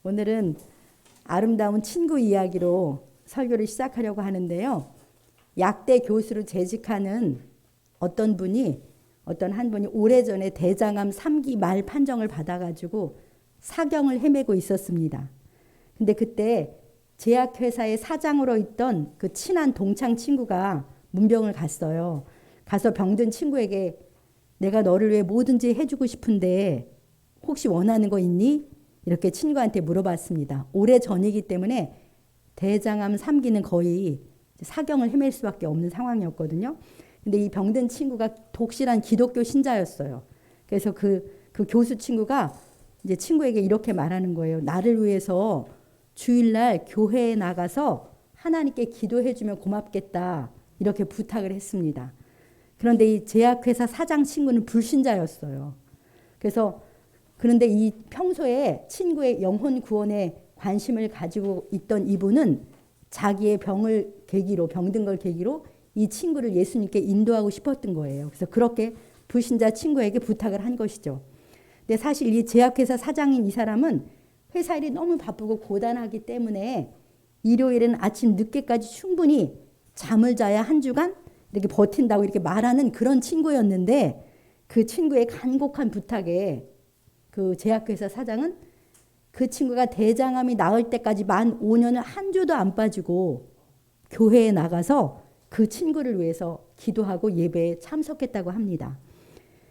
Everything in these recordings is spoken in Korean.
오늘은 아름다운 친구 이야기로 설교를 시작하려고 하는데요. 약대 교수로 재직하는 어떤 한 분이 오래전에 대장암 3기 말 판정을 받아가지고 사경을 헤매고 있었습니다. 근데 그때 제약회사의 사장으로 있던 그 친한 동창 친구가 문병을 갔어요. 가서 병든 친구에게 내가 너를 위해 뭐든지 해주고 싶은데 혹시 원하는 거 있니? 이렇게 친구한테 물어봤습니다. 오래 전이기 때문에 대장암 3기는 거의 사경을 헤맬 수밖에 없는 상황이었거든요. 근데 이 병든 친구가 독실한 기독교 신자였어요. 그래서 그 교수 친구가 이제 친구에게 이렇게 말하는 거예요. 나를 위해서 주일날 교회에 나가서 하나님께 기도해주면 고맙겠다. 이렇게 부탁을 했습니다. 그런데 이 제약회사 사장 친구는 불신자였어요. 그런데 이 평소에 친구의 영혼 구원에 관심을 가지고 있던 이분은 자기의 병든 걸 계기로 이 친구를 예수님께 인도하고 싶었던 거예요. 그래서 그렇게 불신자 친구에게 부탁을 한 것이죠. 근데 사실 이 제약회사 사장인 이 사람은 회사 일이 너무 바쁘고 고단하기 때문에 일요일은 아침 늦게까지 충분히 잠을 자야 한 주간 이렇게 버틴다고 이렇게 말하는 그런 친구였는데 그 친구의 간곡한 부탁에 그 제약회사 사장은 그 친구가 대장암이 나을 때까지 만 5년을 한 주도 안 빠지고 교회에 나가서 그 친구를 위해서 기도하고 예배에 참석했다고 합니다.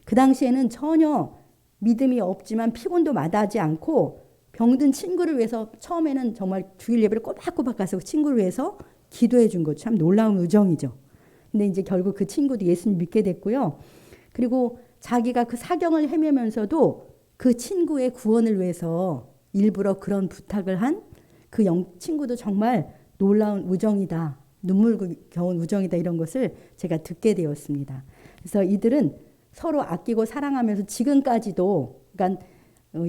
그 당시에는 전혀 믿음이 없지만 피곤도 마다하지 않고 병든 친구를 위해서 처음에는 정말 주일 예배를 꼬박꼬박 가서 그 친구를 위해서 기도해 준 것 참 놀라운 우정이죠. 근데 이제 결국 그 친구도 예수님 믿게 됐고요. 그리고 자기가 그 사경을 헤매면서도 그 친구의 구원을 위해서 일부러 그런 부탁을 한 그 친구도 정말 놀라운 우정이다. 눈물겨운 우정이다. 이런 것을 제가 듣게 되었습니다. 그래서 이들은 서로 아끼고 사랑하면서 지금까지도 그러니까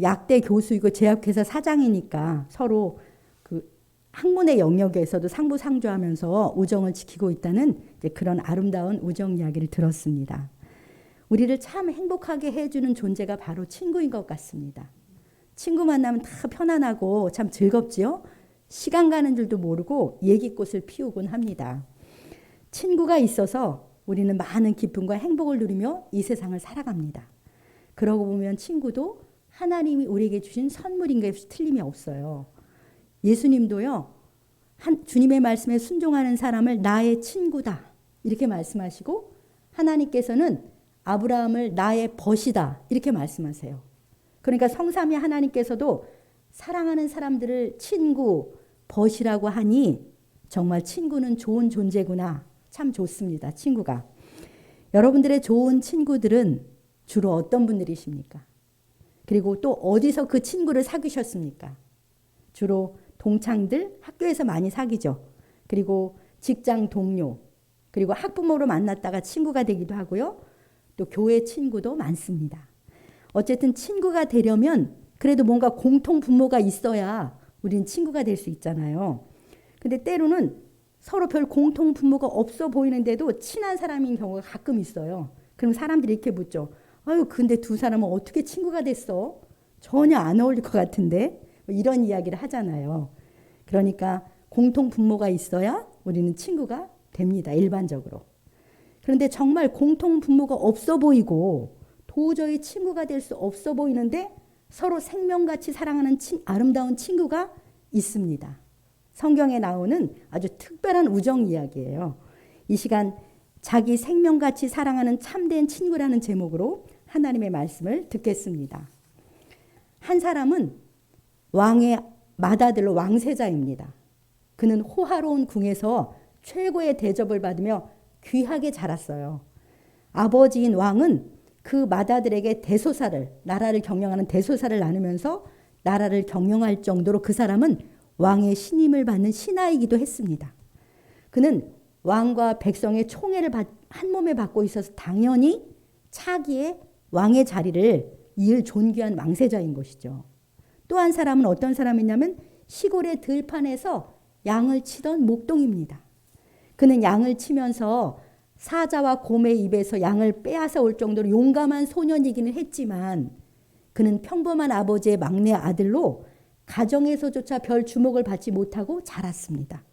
약대 교수이고 제약회사 사장이니까 서로 그 학문의 영역에서도 상부상조하면서 우정을 지키고 있다는 그런 아름다운 우정 이야기를 들었습니다. 우리를 참 행복하게 해주는 존재가 바로 친구인 것 같습니다. 친구 만나면 다 편안하고 참 즐겁지요? 시간 가는 줄도 모르고 얘기꽃을 피우곤 합니다. 친구가 있어서 우리는 많은 기쁨과 행복을 누리며 이 세상을 살아갑니다. 그러고 보면 친구도 하나님이 우리에게 주신 선물인 것이 틀림이 없어요. 예수님도요, 주님의 말씀에 순종하는 사람을 나의 친구다 이렇게 말씀하시고 하나님께서는 아브라함을 나의 벗이다 이렇게 말씀하세요. 그러니까 성삼위 하나님께서도 사랑하는 사람들을 친구, 벗이라고 하니 정말 친구는 좋은 존재구나. 참 좋습니다. 친구가. 여러분들의 좋은 친구들은 주로 어떤 분들이십니까? 그리고 또 어디서 그 친구를 사귀셨습니까? 주로 동창들, 학교에서 많이 사귀죠. 그리고 직장 동료, 그리고 학부모로 만났다가 친구가 되기도 하고요. 또 교회 친구도 많습니다. 어쨌든 친구가 되려면 그래도 뭔가 공통 분모가 있어야 우리는 친구가 될 수 있잖아요. 근데 때로는 서로 별 공통 분모가 없어 보이는데도 친한 사람인 경우가 가끔 있어요. 그럼 사람들이 이렇게 묻죠. 아유, 근데 두 사람은 어떻게 친구가 됐어? 전혀 안 어울릴 것 같은데? 이런 이야기를 하잖아요. 그러니까 공통 분모가 있어야 우리는 친구가 됩니다. 일반적으로. 그런데 정말 공통 분모가 없어 보이고 도저히 친구가 될 수 없어 보이는데 서로 생명같이 사랑하는 아름다운 친구가 있습니다. 성경에 나오는 아주 특별한 우정 이야기예요. 이 시간 자기 생명같이 사랑하는 참된 친구라는 제목으로 하나님의 말씀을 듣겠습니다. 한 사람은 왕의 맏아들로 왕세자입니다. 그는 호화로운 궁에서 최고의 대접을 받으며 귀하게 자랐어요. 아버지인 왕은 그 맏아들에게 나라를 경영하는 대소사를 나누면서 나라를 경영할 정도로 그 사람은 왕의 신임을 받는 신하이기도 했습니다. 그는 왕과 백성의 총애를 한 몸에 받고 있어서 당연히 차기의 왕의 자리를 이을 존귀한 왕세자인 것이죠. 또 한 사람은 어떤 사람이냐면 시골의 들판에서 양을 치던 목동입니다. 그는 양을 치면서 사자와 곰의 입에서 양을 빼앗아 올 정도로 용감한 소년이기는 했지만 그는 평범한 아버지의 막내 아들로 가정에서조차 별 주목을 받지 못하고 자랐습니다.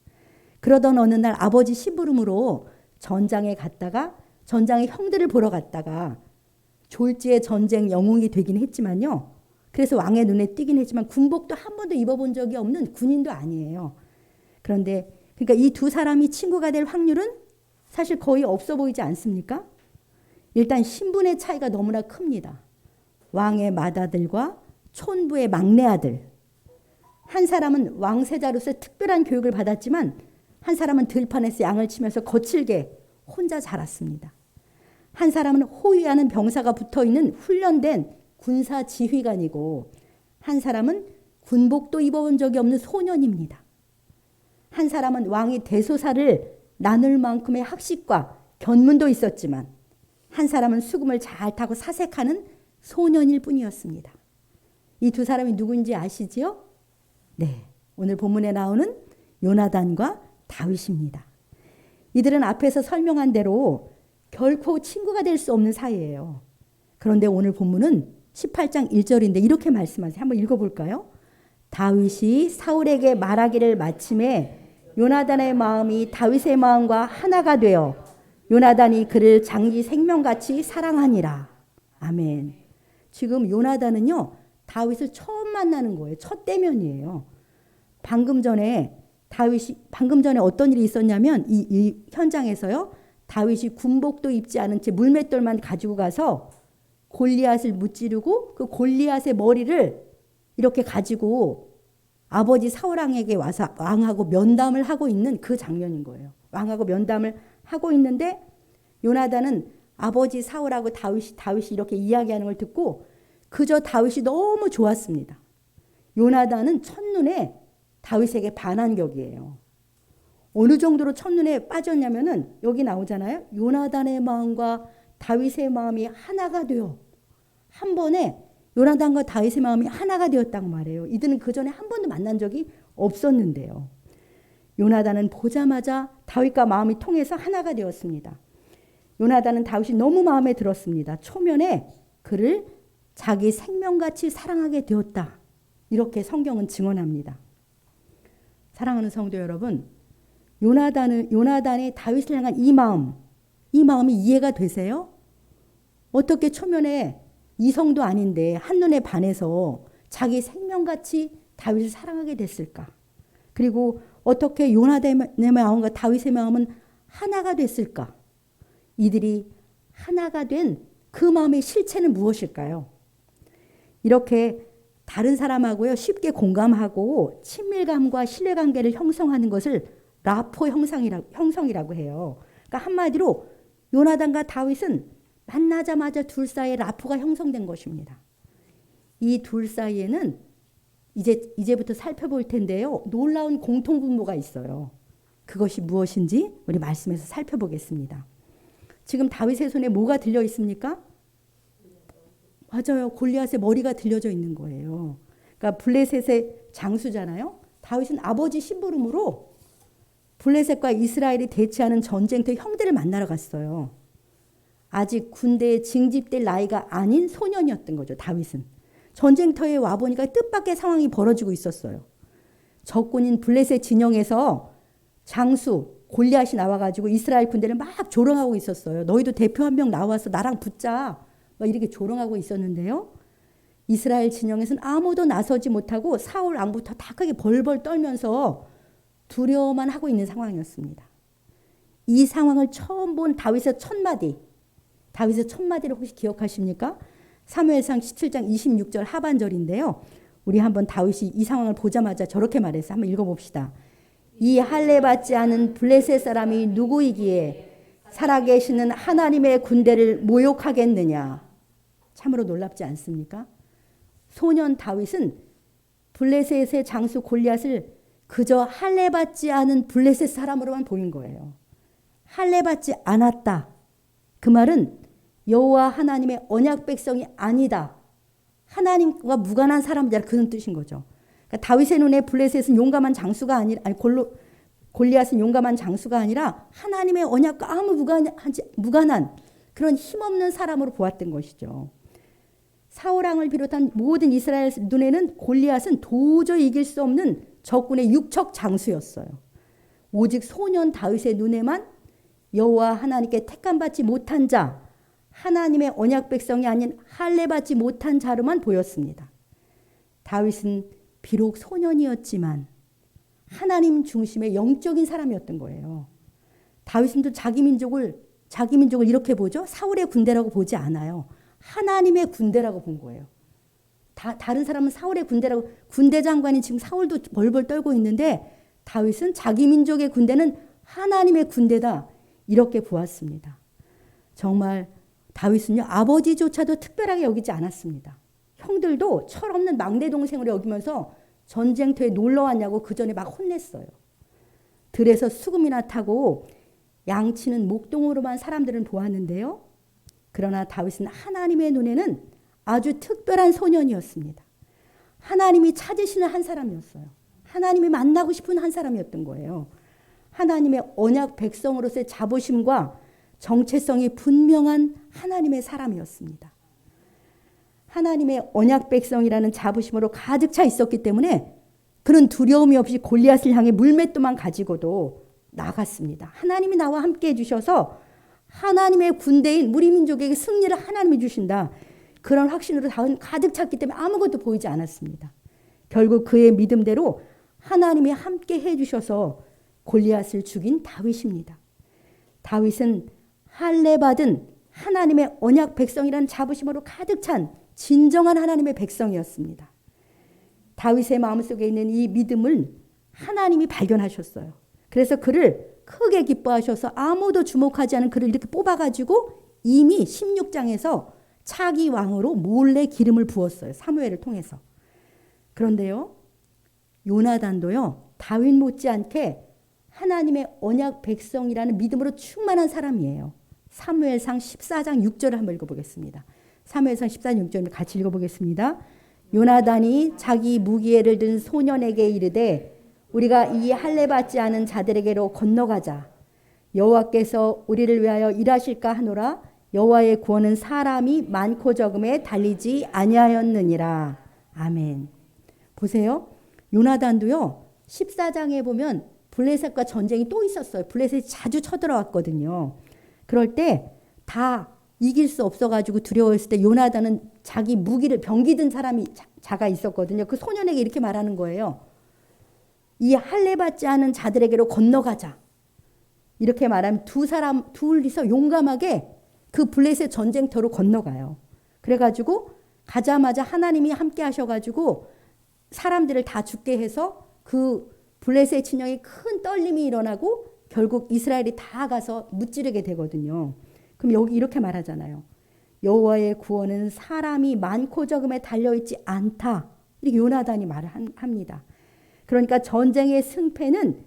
그러던 어느 날 아버지 심부름으로 전장에 갔다가 전장의 형들을 보러 갔다가 졸지에 전쟁 영웅이 되긴 했지만요. 그래서 왕의 눈에 띄긴 했지만 군복도 한 번도 입어본 적이 없는 군인도 아니에요. 그런데 그러니까 이 두 사람이 친구가 될 확률은 사실 거의 없어 보이지 않습니까? 일단 신분의 차이가 너무나 큽니다. 왕의 맏아들과 촌부의 막내 아들. 한 사람은 왕세자로서 특별한 교육을 받았지만 한 사람은 들판에서 양을 치면서 거칠게 혼자 자랐습니다. 한 사람은 호위하는 병사가 붙어있는 훈련된 군사 지휘관이고 한 사람은 군복도 입어본 적이 없는 소년입니다. 한 사람은 왕이 대소사를 나눌 만큼의 학식과 견문도 있었지만 한 사람은 수금을 잘 타고 사색하는 소년일 뿐이었습니다. 이 두 사람이 누구인지 아시지요? 네, 오늘 본문에 나오는 요나단과 다윗입니다. 이들은 앞에서 설명한 대로 결코 친구가 될 수 없는 사이예요. 그런데 오늘 본문은 18장 1절인데 이렇게 말씀하세요. 한번 읽어볼까요? 다윗이 사울에게 말하기를 마침에 요나단의 마음이 다윗의 마음과 하나가 되어 요나단이 그를 장기 생명같이 사랑하니라. 아멘. 지금 요나단은요, 다윗을 처음 만나는 거예요. 첫 대면이에요. 방금 전에 어떤 일이 있었냐면 이 현장에서요, 다윗이 군복도 입지 않은 채 물맷돌만 가지고 가서 골리앗을 무찌르고 그 골리앗의 머리를 이렇게 가지고 아버지 사울왕에게 와서 왕하고 면담을 하고 있는 그 장면인 거예요. 왕하고 면담을 하고 있는데 요나단은 아버지 사울하고 다윗이 이렇게 이야기하는 걸 듣고 그저 다윗이 너무 좋았습니다. 요나단은 첫눈에 다윗에게 반한 격이에요. 어느 정도로 첫눈에 빠졌냐면은 여기 나오잖아요. 요나단의 마음과 다윗의 마음이 하나가 되어 한 번에 요나단과 다윗의 마음이 하나가 되었다고 말해요. 이들은 그 전에 한 번도 만난 적이 없었는데요. 요나단은 보자마자 다윗과 마음이 통해서 하나가 되었습니다. 요나단은 다윗이 너무 마음에 들었습니다. 초면에 그를 자기 생명같이 사랑하게 되었다. 이렇게 성경은 증언합니다. 사랑하는 성도 여러분, 요나단이 다윗을 향한 이 마음이 이해가 되세요? 어떻게 초면에 이성도 아닌데 한눈에 반해서 자기 생명같이 다윗을 사랑하게 됐을까? 그리고 어떻게 요나단의 마음과 다윗의 마음은 하나가 됐을까? 이들이 하나가 된 그 마음의 실체는 무엇일까요? 이렇게 다른 사람하고요 쉽게 공감하고 친밀감과 신뢰관계를 형성하는 것을 라포 형성이라고 해요. 그러니까 한마디로 요나단과 다윗은 만나자마자 둘 사이에 라포가 형성된 것입니다. 이 둘 사이에는 이제부터 살펴볼 텐데요. 놀라운 공통분모가 있어요. 그것이 무엇인지 우리 말씀에서 살펴보겠습니다. 지금 다윗의 손에 뭐가 들려 있습니까? 맞아요. 골리앗의 머리가 들려져 있는 거예요. 그러니까 블레셋의 장수잖아요. 다윗은 아버지 심부름으로 블레셋과 이스라엘이 대치하는 전쟁터 형들을 만나러 갔어요. 아직 군대에 징집될 나이가 아닌 소년이었던 거죠. 다윗은. 전쟁터에 와보니까 뜻밖의 상황이 벌어지고 있었어요. 적군인 블레셋 진영에서 장수 골리앗이 나와가지고 이스라엘 군대를 막 조롱하고 있었어요. 너희도 대표 한 명 나와서 나랑 붙자. 막 이렇게 조롱하고 있었는데요. 이스라엘 진영에서는 아무도 나서지 못하고 사울 왕부터 다 크게 벌벌 떨면서 두려워만 하고 있는 상황이었습니다. 이 상황을 처음 본 다윗의 첫마디를 혹시 기억하십니까? 사무엘상 17장 26절 하반절인데요. 우리 한번 다윗이 이 상황을 보자마자 저렇게 말해서 한번 읽어봅시다. 이 할례 받지 않은 블레셋 사람이 누구이기에 살아계시는 하나님의 군대를 모욕하겠느냐. 참으로 놀랍지 않습니까? 소년 다윗은 블레셋의 장수 골리앗을 그저 할례 받지 않은 블레셋 사람으로만 보인 거예요. 할례 받지 않았다. 그 말은 여호와 하나님의 언약 백성이 아니다. 하나님과 무관한 사람이다. 그런 뜻인 거죠. 그러니까 다윗의 눈에 블레셋은 용감한 장수가 아니라 골리앗은 용감한 장수가 아니라 하나님의 언약과 아무 무관한 그런 힘없는 사람으로 보았던 것이죠. 사울 왕을 비롯한 모든 이스라엘 눈에는 골리앗은 도저히 이길 수 없는 적군의 육척 장수였어요. 오직 소년 다윗의 눈에만 여호와 하나님께 택함받지 못한 자, 하나님의 언약 백성이 아닌 할례받지 못한 자로만 보였습니다. 다윗은 비록 소년이었지만 하나님 중심의 영적인 사람이었던 거예요. 다윗은 또 자기 민족을 이렇게 보죠. 사울의 군대라고 보지 않아요. 하나님의 군대라고 본 거예요. 다른 사람은 사울의 군대라고, 군대 장관이 지금 사울도 벌벌 떨고 있는데 다윗은 자기 민족의 군대는 하나님의 군대다, 이렇게 보았습니다. 정말 다윗은요, 아버지조차도 특별하게 여기지 않았습니다. 형들도 철없는 막내 동생으로 여기면서 전쟁터에 놀러 왔냐고 그 전에 막 혼냈어요. 들에서 수금이나 타고 양치는 목동으로만 사람들은 보았는데요. 그러나 다윗은 하나님의 눈에는 아주 특별한 소년이었습니다. 하나님이 찾으시는 한 사람이었어요. 하나님이 만나고 싶은 한 사람이었던 거예요. 하나님의 언약 백성으로서의 자부심과 정체성이 분명한 하나님의 사람이었습니다. 하나님의 언약 백성이라는 자부심으로 가득 차 있었기 때문에 그는 두려움이 없이 골리앗을 향해 물맷돌만 가지고도 나갔습니다. 하나님이 나와 함께 해주셔서 하나님의 군대인 우리 민족에게 승리를 하나님이 주신다, 그런 확신으로 가득 찼기 때문에 아무것도 보이지 않았습니다. 결국 그의 믿음대로 하나님이 함께 해주셔서 골리앗을 죽인 다윗입니다. 다윗은 할례받은 하나님의 언약 백성이라는 자부심으로 가득 찬 진정한 하나님의 백성이었습니다. 다윗의 마음속에 있는 이 믿음을 하나님이 발견하셨어요. 그래서 그를 크게 기뻐하셔서 아무도 주목하지 않은 그를 이렇게 뽑아가지고 이미 16장에서 차기 왕으로 몰래 기름을 부었어요. 사무엘을 통해서. 그런데요, 요나단도요, 다윗 못지않게 하나님의 언약 백성이라는 믿음으로 충만한 사람이에요. 사무엘상 14장 6절을 한번 읽어보겠습니다. 사무엘상 14장 6절을 같이 읽어보겠습니다. 요나단이 자기 무기를 든 소년에게 이르되 우리가 이 할례받지 않은 자들에게로 건너가자. 여호와께서 우리를 위하여 일하실까 하노라. 여호와의 구원은 사람이 많고 적음에 달리지 아니하였느니라. 아멘. 보세요. 요나단도요, 14장에 보면 블레셋과 전쟁이 또 있었어요. 블레셋이 자주 쳐들어왔거든요. 그럴 때 다 이길 수 없어가지고 두려워했을 때 요나단은 자기 무기를 병기 든 사람이 자가 있었거든요. 그 소년에게 이렇게 말하는 거예요. 이 할례받지 않은 자들에게로 건너가자. 이렇게 말하면 둘이서 용감하게 그 블레셋 전쟁터로 건너가요. 그래가지고 가자마자 하나님이 함께 하셔가지고 사람들을 다 죽게 해서 그 블레셋 진영에 큰 떨림이 일어나고 결국 이스라엘이 다 가서 무찌르게 되거든요. 그럼 여기 이렇게 말하잖아요. 여호와의 구원은 사람이 많고 적음에 달려있지 않다. 이렇게 요나단이 말을 합니다. 그러니까 전쟁의 승패는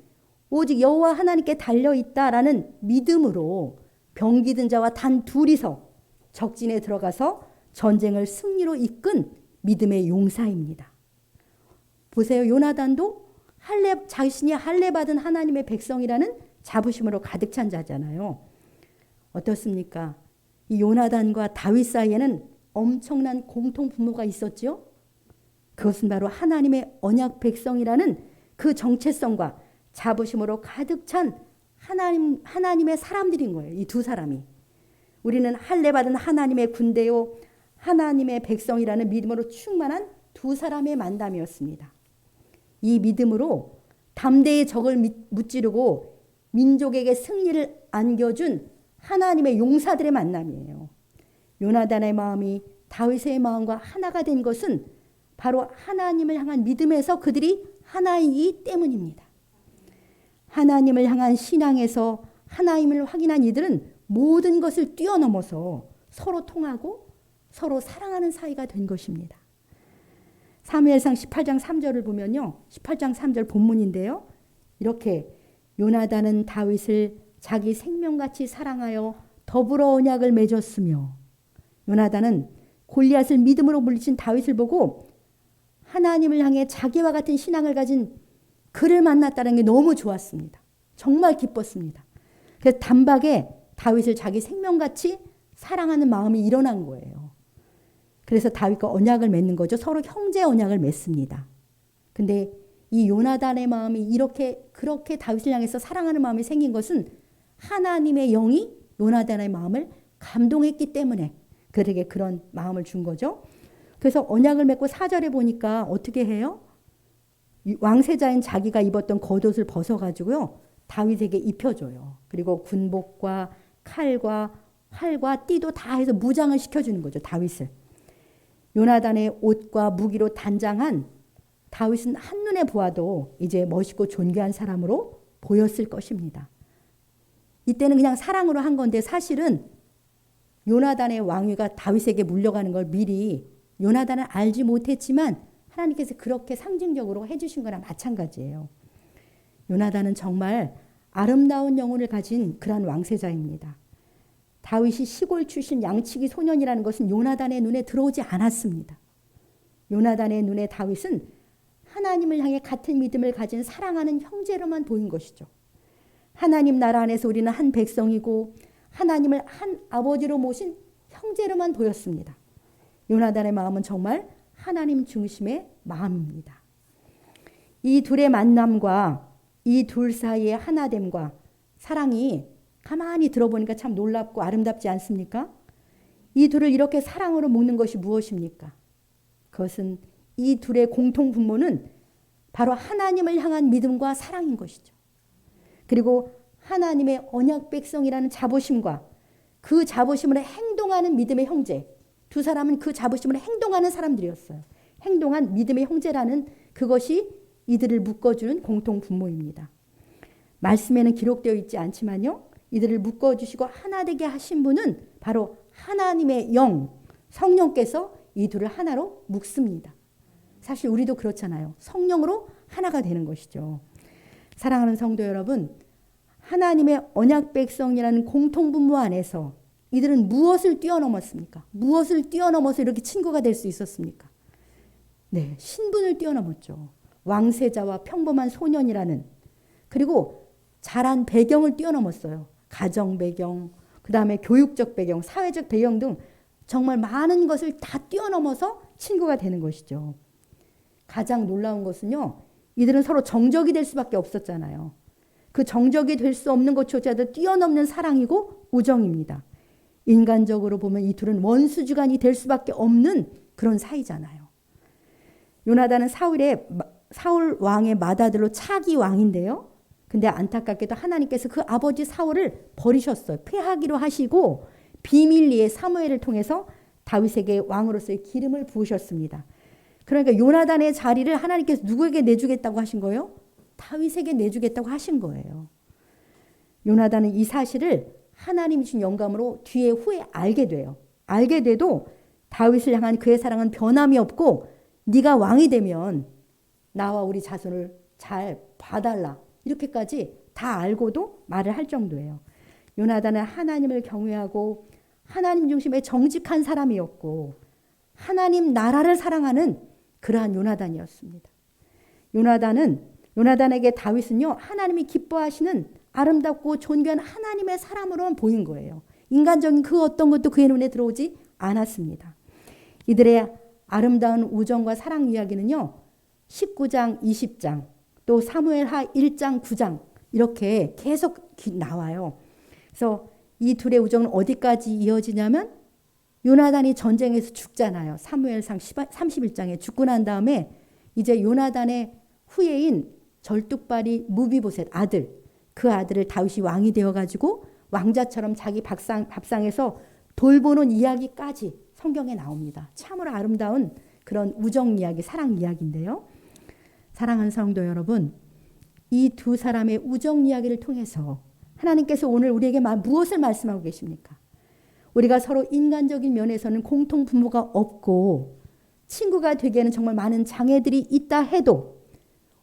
오직 여호와 하나님께 달려있다라는 믿음으로 병기 든 자와 단 둘이서 적진에 들어가서 전쟁을 승리로 이끈 믿음의 용사입니다. 보세요. 요나단도 자신이 할례받은 하나님의 백성이라는 자부심으로 가득 찬 자잖아요. 어떻습니까? 이 요나단과 다윗 사이에는 엄청난 공통 분모가 있었죠. 그것은 바로 하나님의 언약 백성이라는 그 정체성과 자부심으로 가득 찬 하나님의 사람들인 거예요. 이 두 사람이. 우리는 할례받은 하나님의 군대요, 하나님의 백성이라는 믿음으로 충만한 두 사람의 만남이었습니다. 이 믿음으로 담대히 적을 무찌르고 민족에게 승리를 안겨준 하나님의 용사들의 만남이에요. 요나단의 마음이 다윗의 마음과 하나가 된 것은 바로 하나님을 향한 믿음에서 그들이 하나이기 때문입니다. 하나님을 향한 신앙에서 하나임을 확인한 이들은 모든 것을 뛰어넘어서 서로 통하고 서로 사랑하는 사이가 된 것입니다. 사무엘상 18장 3절을 보면요. 18장 3절 본문인데요. 이렇게 요나단은 다윗을 자기 생명같이 사랑하여 더불어 언약을 맺었으며, 요나단은 골리앗을 믿음으로 물리친 다윗을 보고 하나님을 향해 자기와 같은 신앙을 가진 그를 만났다는 게 너무 좋았습니다. 정말 기뻤습니다. 그래서 단박에 다윗을 자기 생명같이 사랑하는 마음이 일어난 거예요. 그래서 다윗과 언약을 맺는 거죠. 서로 형제 언약을 맺습니다. 근데 이 요나단의 마음이 그렇게 다윗을 향해서 사랑하는 마음이 생긴 것은 하나님의 영이 요나단의 마음을 감동했기 때문에 그에게 그런 마음을 준 거죠. 그래서 언약을 맺고 4절에 보니까 어떻게 해요? 왕세자인 자기가 입었던 겉옷을 벗어가지고요. 다윗에게 입혀줘요. 그리고 군복과 칼과 활과 띠도 다 해서 무장을 시켜주는 거죠. 다윗을. 요나단의 옷과 무기로 단장한 다윗은 한눈에 보아도 이제 멋있고 존귀한 사람으로 보였을 것입니다. 이때는 그냥 사랑으로 한 건데 사실은 요나단의 왕위가 다윗에게 물려가는 걸 미리 요나단은 알지 못했지만 하나님께서 그렇게 상징적으로 해주신 거나 마찬가지예요. 요나단은 정말 아름다운 영혼을 가진 그러한 왕세자입니다. 다윗이 시골 출신 양치기 소년이라는 것은 요나단의 눈에 들어오지 않았습니다. 요나단의 눈에 다윗은 하나님을 향해 같은 믿음을 가진 사랑하는 형제로만 보인 것이죠. 하나님 나라 안에서 우리는 한 백성이고 하나님을 한 아버지로 모신 형제로만 보였습니다. 요나단의 마음은 정말 하나님 중심의 마음입니다. 이 둘의 만남과 이 둘 사이의 하나됨과 사랑이 가만히 들어보니까 참 놀랍고 아름답지 않습니까? 이 둘을 이렇게 사랑으로 묶는 것이 무엇입니까? 그것은 이 둘의 공통 분모는 바로 하나님을 향한 믿음과 사랑인 것이죠. 그리고 하나님의 언약 백성이라는 자부심과 그 자부심으로 행동하는 믿음의 형제. 두 사람은 그 자부심으로 행동하는 사람들이었어요. 행동한 믿음의 형제라는 그것이 이들을 묶어주는 공통 분모입니다. 말씀에는 기록되어 있지 않지만요. 이들을 묶어주시고 하나 되게 하신 분은 바로 하나님의 영, 성령께서 이 둘을 하나로 묶습니다. 사실 우리도 그렇잖아요. 성령으로 하나가 되는 것이죠. 사랑하는 성도 여러분, 하나님의 언약 백성이라는 공통 분모 안에서 이들은 무엇을 뛰어넘었습니까? 무엇을 뛰어넘어서 이렇게 친구가 될 수 있었습니까? 네, 신분을 뛰어넘었죠. 왕세자와 평범한 소년이라는, 그리고 자란 배경을 뛰어넘었어요. 가정 배경, 그 다음에 교육적 배경, 사회적 배경 등 정말 많은 것을 다 뛰어넘어서 친구가 되는 것이죠. 가장 놀라운 것은요, 이들은 서로 정적이 될 수밖에 없었잖아요. 그 정적이 될 수 없는 것조차도 뛰어넘는 사랑이고 우정입니다. 인간적으로 보면 이 둘은 원수지간이 될 수밖에 없는 그런 사이잖아요. 요나단은 사울 왕의 맏아들로 차기 왕인데요. 근데 안타깝게도 하나님께서 그 아버지 사울을 버리셨어요. 폐하기로 하시고 비밀리에 사무엘을 통해서 다윗에게 왕으로서의 기름을 부으셨습니다. 그러니까 요나단의 자리를 하나님께서 누구에게 내주겠다고 하신 거예요? 다윗에게 내주겠다고 하신 거예요. 요나단은 이 사실을 하나님이 주신 영감으로 후에 알게 돼요. 알게 돼도 다윗을 향한 그의 사랑은 변함이 없고 네가 왕이 되면 나와 우리 자손을 잘 봐달라. 이렇게까지 다 알고도 말을 할 정도예요. 요나단은 하나님을 경외하고 하나님 중심의 정직한 사람이었고 하나님 나라를 사랑하는 그러한 요나단이었습니다. 요나단에게 다윗은요, 하나님이 기뻐하시는 아름답고 존귀한 하나님의 사람으로만 보인 거예요. 인간적인 그 어떤 것도 그의 눈에 들어오지 않았습니다. 이들의 아름다운 우정과 사랑 이야기는요, 19장, 20장, 또 사무엘하 1장, 9장 이렇게 계속 나와요. 그래서 이 둘의 우정은 어디까지 이어지냐면 요나단이 전쟁에서 죽잖아요. 사무엘상 31장에 죽고 난 다음에 이제 요나단의 후예인 절뚝발이 무비보셋 아들, 그 아들을 다윗이 왕이 되어가지고 왕자처럼 자기 밥상에서 돌보는 이야기까지 성경에 나옵니다. 참으로 아름다운 그런 우정 이야기, 사랑 이야기인데요. 사랑하는 성도 여러분, 이 두 사람의 우정 이야기를 통해서 하나님께서 오늘 우리에게 무엇을 말씀하고 계십니까? 우리가 서로 인간적인 면에서는 공통 분모가 없고 친구가 되기에는 정말 많은 장애들이 있다 해도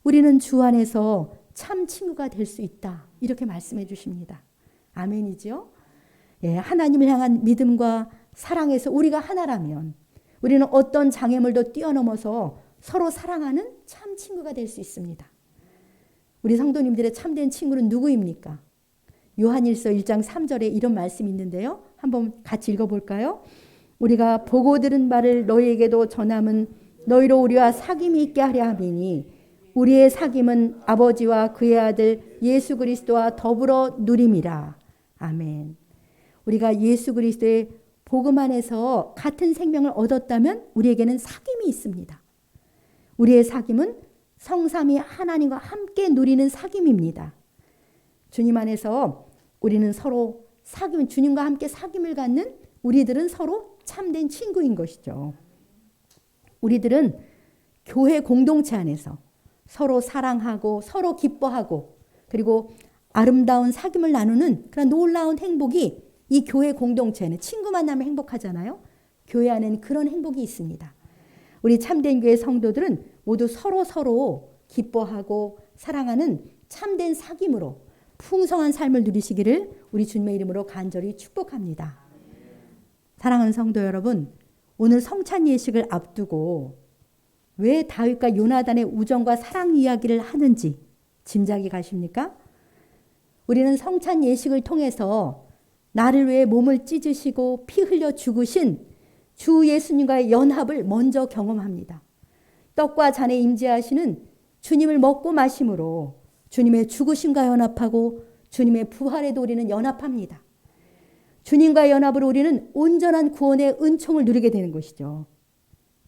우리는 주 안에서 참 친구가 될 수 있다. 이렇게 말씀해 주십니다. 아멘이죠? 예, 하나님을 향한 믿음과 사랑에서 우리가 하나라면 우리는 어떤 장애물도 뛰어넘어서 서로 사랑하는 참 친구가 될 수 있습니다. 우리 성도님들의 참된 친구는 누구입니까? 요한일서 1장 3절에 이런 말씀이 있는데요. 한번 같이 읽어볼까요? 우리가 보고 들은 바를 너희에게도 전함은 너희로 우리와 사귐이 있게 하려 함이니 우리의 사귐은 아버지와 그의 아들 예수 그리스도와 더불어 누림이라. 아멘. 우리가 예수 그리스도의 복음 안에서 같은 생명을 얻었다면 우리에게는 사귐이 있습니다. 우리의 사귐은 성삼위 하나님과 함께 누리는 사귐입니다. 주님 안에서 우리는 서로 사귐, 주님과 함께 사귐을 갖는 우리들은 서로 참된 친구인 것이죠. 우리들은 교회 공동체 안에서 서로 사랑하고 서로 기뻐하고 그리고 아름다운 사귐을 나누는 그런 놀라운 행복이 이 교회 공동체는 친구 만나면 행복하잖아요. 교회 안에는 그런 행복이 있습니다. 우리 참된 교회 성도들은 모두 서로 기뻐하고 사랑하는 참된 사귐으로 풍성한 삶을 누리시기를 우리 주님의 이름으로 간절히 축복합니다. 사랑하는 성도 여러분, 오늘 성찬 예식을 앞두고 왜 다윗과 요나단의 우정과 사랑 이야기를 하는지 짐작이 가십니까? 우리는 성찬 예식을 통해서 나를 위해 몸을 찢으시고 피 흘려 죽으신 주 예수님과의 연합을 먼저 경험합니다. 떡과 잔에 임재하시는 주님을 먹고 마심으로 주님의 죽으심과 연합하고 주님의 부활에도 우리는 연합합니다. 주님과 연합으로 우리는 온전한 구원의 은총을 누리게 되는 것이죠.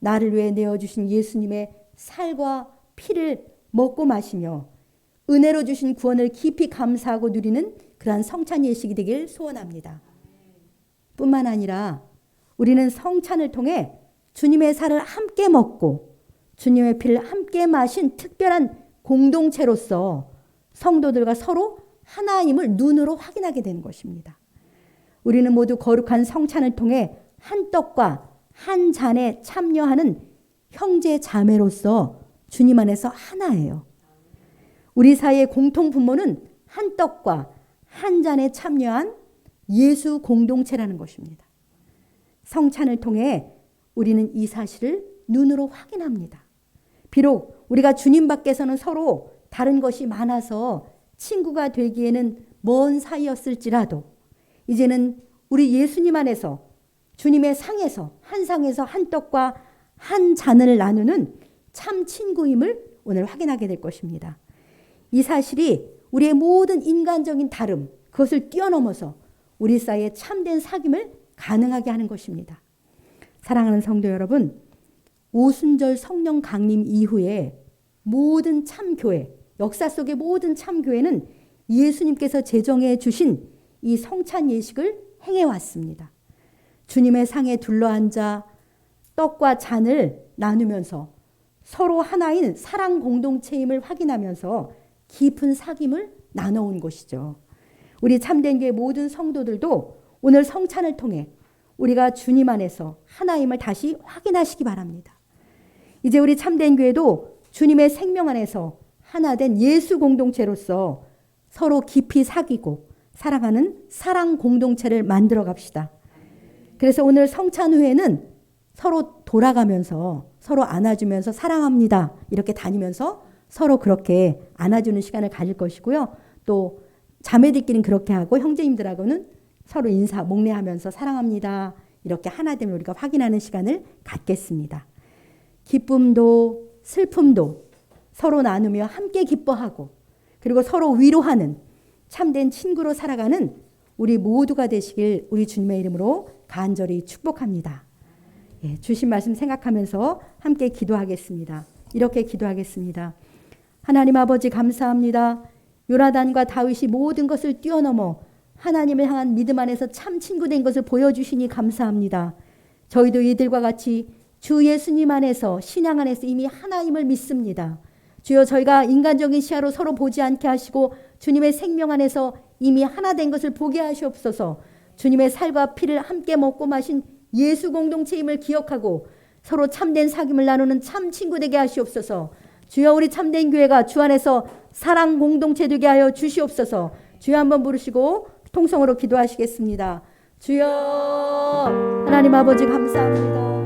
나를 위해 내어주신 예수님의 살과 피를 먹고 마시며 은혜로 주신 구원을 깊이 감사하고 누리는 그러한 성찬 예식이 되길 소원합니다. 뿐만 아니라 우리는 성찬을 통해 주님의 살을 함께 먹고 주님의 피를 함께 마신 특별한 공동체로서 성도들과 서로 하나임을 눈으로 확인하게 되는 것입니다. 우리는 모두 거룩한 성찬을 통해 한 떡과 한 잔에 참여하는 형제 자매로서 주님 안에서 하나예요. 우리 사이의 공통 분모는 한 떡과 한 잔에 참여한 예수 공동체라는 것입니다. 성찬을 통해 우리는 이 사실을 눈으로 확인합니다. 비록 우리가 주님 밖에서는 서로 다른 것이 많아서 친구가 되기에는 먼 사이였을지라도 이제는 우리 예수님 안에서 주님의 상에서 한 상에서 한 떡과 한 잔을 나누는 참 친구임을 오늘 확인하게 될 것입니다. 이 사실이 우리의 모든 인간적인 다름, 그것을 뛰어넘어서 우리 사이에 참된 사귐을 가능하게 하는 것입니다. 사랑하는 성도 여러분, 오순절 성령 강림 이후에 모든 참교회, 역사 속의 모든 참교회는 예수님께서 제정해 주신 이 성찬 예식을 행해왔습니다. 주님의 상에 둘러앉아 떡과 잔을 나누면서 서로 하나인 사랑 공동체임을 확인하면서 깊은 사귐을 나눠온 것이죠. 우리 참된 교회 모든 성도들도 오늘 성찬을 통해 우리가 주님 안에서 하나임을 다시 확인하시기 바랍니다. 이제 우리 참된 교회도 주님의 생명 안에서 하나된 예수 공동체로서 서로 깊이 사귀고 사랑하는 사랑 공동체를 만들어 갑시다. 그래서 오늘 성찬 후에는 서로 돌아가면서 서로 안아주면서 사랑합니다. 이렇게 다니면서 서로 그렇게 안아주는 시간을 가질 것이고요. 또 자매들끼리는 그렇게 하고 형제님들하고는 서로 인사, 목례하면서 사랑합니다. 이렇게 하나됨을 우리가 확인하는 시간을 갖겠습니다. 기쁨도 슬픔도 서로 나누며 함께 기뻐하고 그리고 서로 위로하는 참된 친구로 살아가는 우리 모두가 되시길 우리 주님의 이름으로 간절히 축복합니다. 예, 주신 말씀 생각하면서 함께 기도하겠습니다. 이렇게 기도하겠습니다. 하나님 아버지 감사합니다. 요나단과 다윗이 모든 것을 뛰어넘어 하나님을 향한 믿음 안에서 참 친구 된 것을 보여주시니 감사합니다. 저희도 이들과 같이 주 예수님 안에서 신앙 안에서 이미 하나임을 믿습니다. 주여 저희가 인간적인 시야로 서로 보지 않게 하시고 주님의 생명 안에서 이미 하나 된 것을 보게 하시옵소서. 주님의 살과 피를 함께 먹고 마신 예수 공동체임을 기억하고 서로 참된 사귐을 나누는 참 친구 되게 하시옵소서. 주여 우리 참된 교회가 주 안에서 사랑 공동체 되게 하여 주시옵소서. 주여 한번 부르시고 통성으로 기도하시겠습니다. 주여 하나님 아버지 감사합니다.